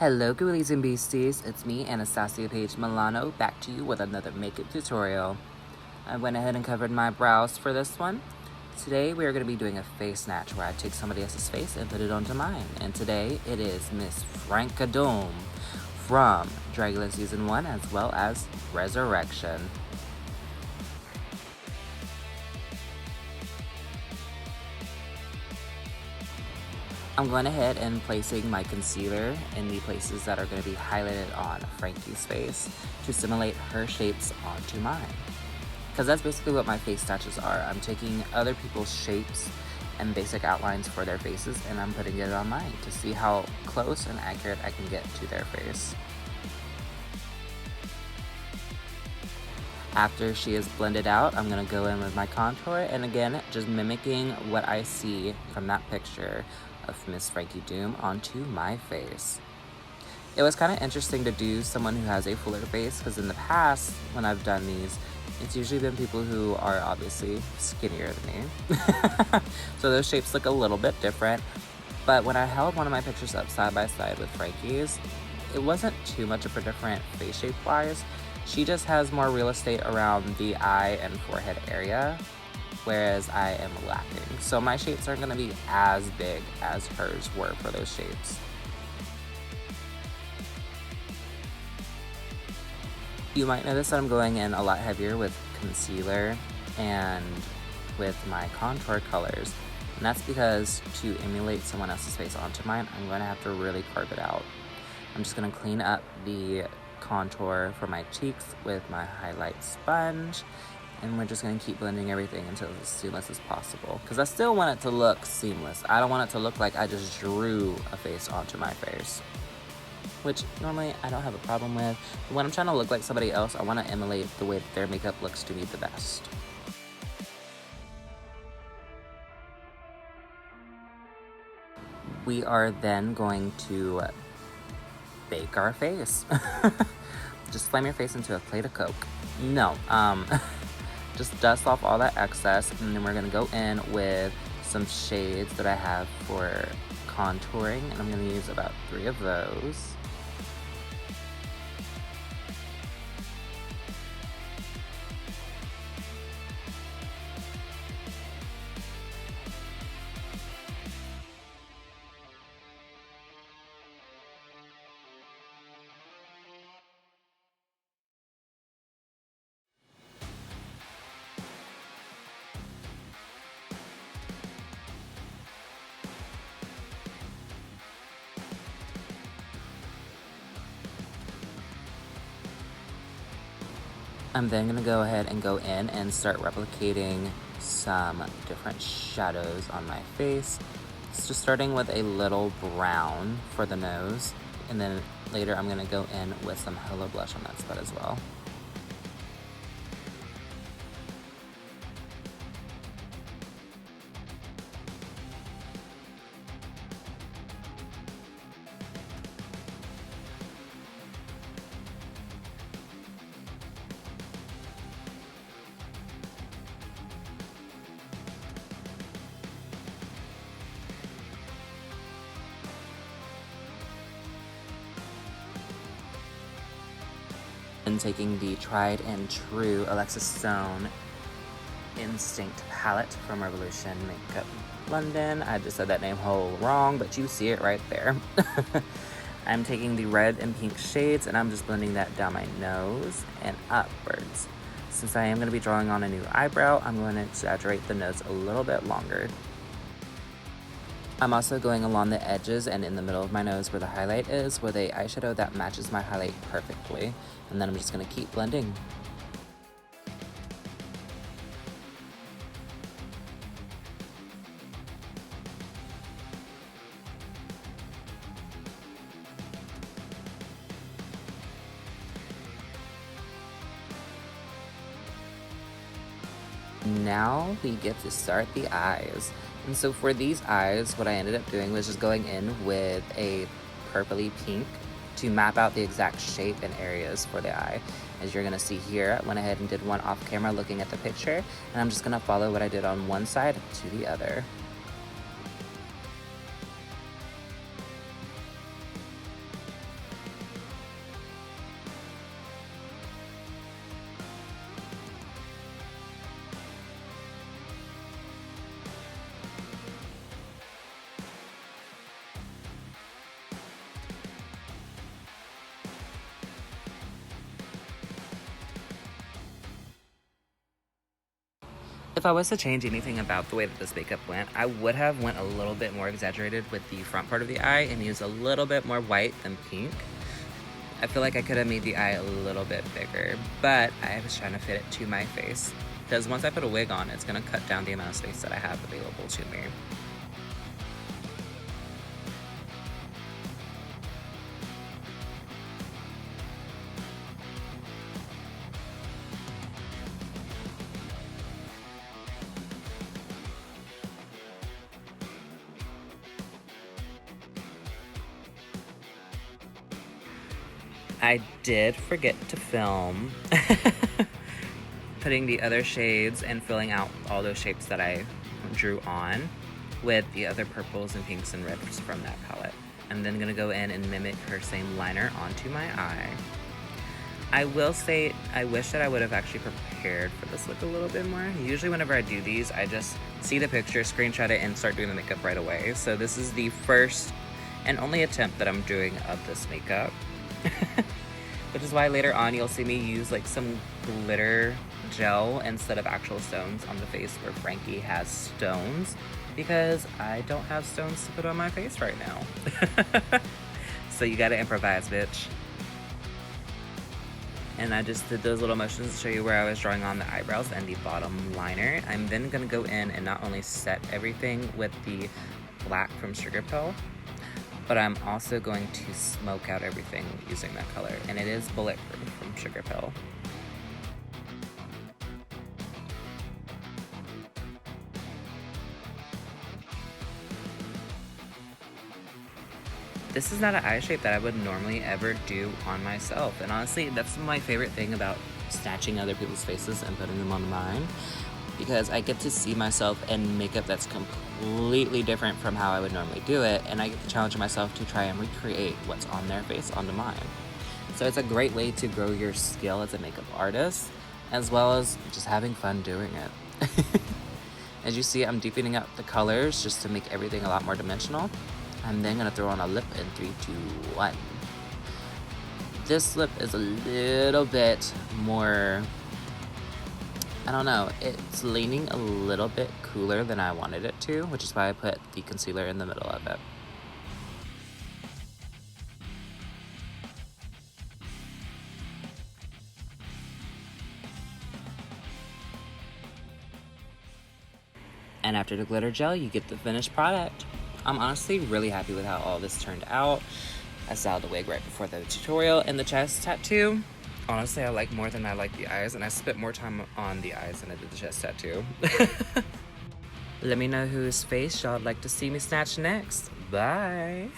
Hello ghoulies and beasties, it's me Anastasia Paige Milano back to you with another makeup tutorial. I went ahead and covered my brows for this one. Today we are going to be doing a face snatch where I take somebody else's face and put it onto mine. And today it is Miss Frankie Doom from Dragula Season 1 as well as Resurrection. I'm going ahead and placing my concealer in the places that are going to be highlighted on Frankie's face to simulate her shapes onto mine. Because that's basically what my face touches are. I'm taking other people's shapes and basic outlines for their faces and I'm putting it on mine to see how close and accurate I can get to their face. After she is blended out, I'm going to go in with my contour and again, just mimicking what I see from that picture of Miss Frankie Doom onto my face. It was kind of interesting to do someone who has a fuller face because in the past, when I've done these, it's usually been people who are obviously skinnier than me. So those shapes look a little bit different. But when I held one of my pictures up side by side with Frankie's, it wasn't too much of a different face shape wise. She just has more real estate around the eye and forehead area, whereas I am lacking. So my shapes aren't gonna be as big as hers were for those shapes. You might notice that I'm going in a lot heavier with concealer and with my contour colors. And that's because to emulate someone else's face onto mine, I'm gonna have to really carve it out. I'm just gonna clean up the contour for my cheeks with my highlight sponge. And we're just gonna keep blending everything until it's as seamless as possible. Because I still want it to look seamless. I don't want it to look like I just drew a face onto my face. Which normally I don't have a problem with. But when I'm trying to look like somebody else, I want to emulate the way that their makeup looks to me the best. We are then going to bake our face. Just slam your face into a plate of Coke. No, just dust off all that excess, and then we're gonna go in with some shades that I have for contouring, and I'm gonna use about 3 of those. I'm then going to go ahead and go in and start replicating some different shadows on my face. So starting with a little brown for the nose, and then later I'm going to go in with some Hello Blush on that spot as well. And taking the tried and true Alexis Stone Instinct palette from Revolution Makeup London. I just said that name whole wrong, but you see it right there. I'm taking the red and pink shades and I'm just blending that down my nose and upwards. Since I am going to be drawing on a new eyebrow, I'm going to exaggerate the nose a little bit longer. I'm also going along the edges and in the middle of my nose where the highlight is with a eyeshadow that matches my highlight perfectly. And then I'm just going to keep blending. Now we get to start the eyes. And so for these eyes, what I ended up doing was just going in with a purpley pink to map out the exact shape and areas for the eye. As you're gonna see here, I went ahead and did one off camera looking at the picture, and I'm just gonna follow what I did on one side to the other. if I was to change anything about the way that this makeup went, I would have went a little bit more exaggerated with the front part of the eye and used a little bit more white than pink. I feel like I could have made the eye a little bit bigger, but I was trying to fit it to my face, because once I put a wig on, it's going to cut down the amount of space that I have available to me. I did forget to film putting the other shades and filling out all those shapes that I drew on with the other purples and pinks and reds from that palette. I'm then gonna go in and mimic her same liner onto my eye. I will say, I wish that I would have actually prepared for this look a little bit more. Usually whenever I do these, I just see the picture, screenshot it, and start doing the makeup right away. So this is the first and only attempt that I'm doing of this makeup. Which is why later on you'll see me use like some glitter gel instead of actual stones on the face where Frankie has stones, because I don't have stones to put on my face right now. So you gotta improvise, bitch. And I just did those little motions to show you where I was drawing on the eyebrows and the bottom liner. I'm then gonna go in and not only set everything with the black from Sugar Pill, but I'm also going to smoke out everything using that color. And it is Bulletproof from Sugar Pill. This is not an eye shape that I would normally ever do on myself. And honestly, that's my favorite thing about snatching other people's faces and putting them on mine, because I get to see myself in makeup that's completely different from how I would normally do it, and I get to challenge myself to try and recreate what's on their face onto mine. So it's a great way to grow your skill as a makeup artist, as well as just having fun doing it. As you see, I'm deepening up the colors just to make everything a lot more dimensional. I'm then gonna throw on a lip in 3, 2, 1. This lip is a little bit more, I don't know, it's leaning a little bit cooler than I wanted it to, which is why I put the concealer in the middle of it. And after the glitter gel, you get the finished product. I'm honestly really happy with how all this turned out. I styled the wig right before the tutorial, and the chest tattoo, honestly, I like more than I like the eyes, and I spent more time on the eyes than I did the chest tattoo. Let me know whose face y'all would like to see me snatch next. Bye.